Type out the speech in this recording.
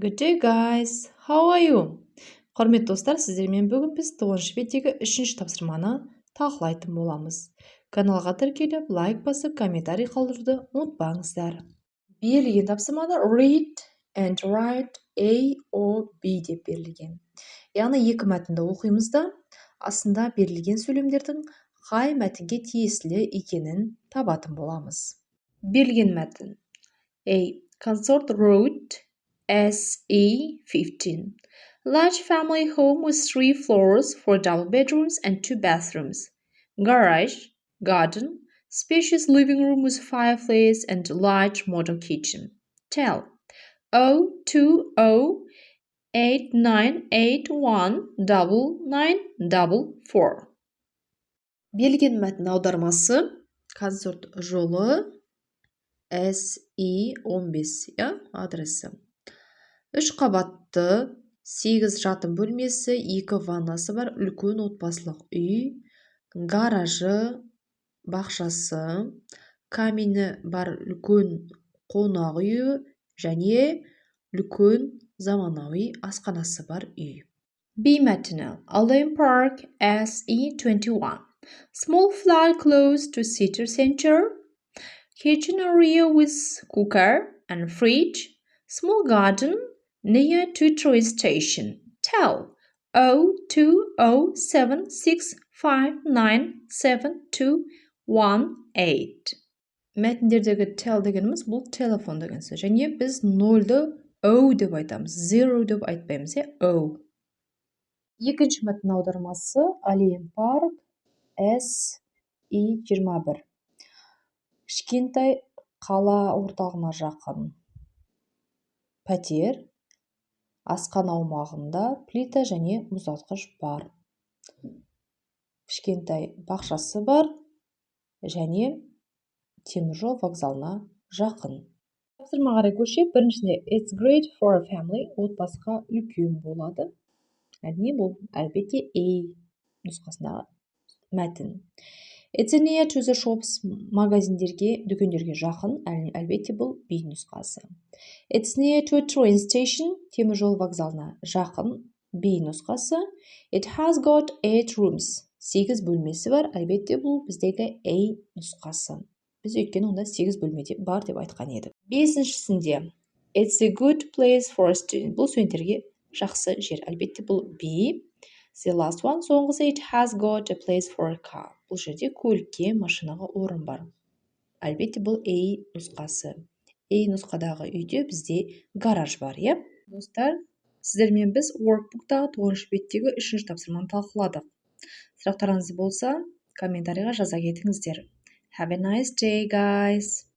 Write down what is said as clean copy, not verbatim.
Good day guys, how are you? Құрметті достар, сіздермен бүгін біз 9-шы беттегі 3-ші тапсырманы талқылайтын боламыз. Каналға тіркеліп, лайк басып, комментарий қалдыруды ұмытпаңыздар. Берілген тапсырмада read and write A or B деп берілген. Яғни екі мәтінді оқимыз да, астында берілген сөйлемдердің қай мәтінге тиесілі екенін табатын боламыз. Берілген мәтін. A. Consort Road SE15. Large family home with 3 floors, 4 double bedrooms and 2 bathrooms. Garage, garden, spacious living room with fireplace and large modern kitchen. Tell 02089819944. Берілген мәтін аудармасы консорт жолы SE15 адресі. 3 қабатты, 8 жатын бөлмесі, 2 ваннасы бар үлкен отбасылық үй, гаражы, бақшасы, камині бар үлкен қонақ үйі және үлкен заманауи асханасы бар үй. B мәтіні. Allen Park SE21. Small flat close to city center. Kitchen area with cooker and fridge. Small garden near to train station. Tell 02076597218. Мәтіндердегі tell дегеніміз бұл телефон деген сөз. Және біз 0-ды O деп айтамыз, 0 деп айтпаймыз, O. Екінші мәтін аудармасы Allen Park SE21. Кішкентай қала орталығына жақын пәтер, асхана аумағында плита және мұздатқыш бар. Кішкентай бақшасы бар және теміржол вокзалына жақын. Тапсырма қарай көшіп, біріншісінде It's great for a family, отбасыға үлкен болады. Әрине бұл әлбетте A нұсқасындағы мәтін. It's near to the shops, магазиндерге, дүкендерге жақын, әлбетте бұл B нұсқасы. It's near to a train station, теміржол вокзалына жақын, B нұсқасы. It has got 8 rooms, 8 бөлмесі бар, әлбетте бұл біздегі A нұсқасы. Біз өйткені онда 8 бөлмеде бар деп айтқан едік. Бесіншісінде It's a good place for a student, бұл студенттерге жақсы жер, әлбетте бұл B. The last one, соңғысы It has got a place for a car. Бұл жерде көлікке, машинаға орын бар. Әлбетте бұл A нұсқасы. A нұсқадағы үйде бізде гараж бар, Достар, сіздермен біз Workbook'тағы 9-шы беттегі 3-ші тапсырманы талқыладық. Сұрақтарыңыз болса, комментарийға жаза кетіңіздер. Have a nice day, guys!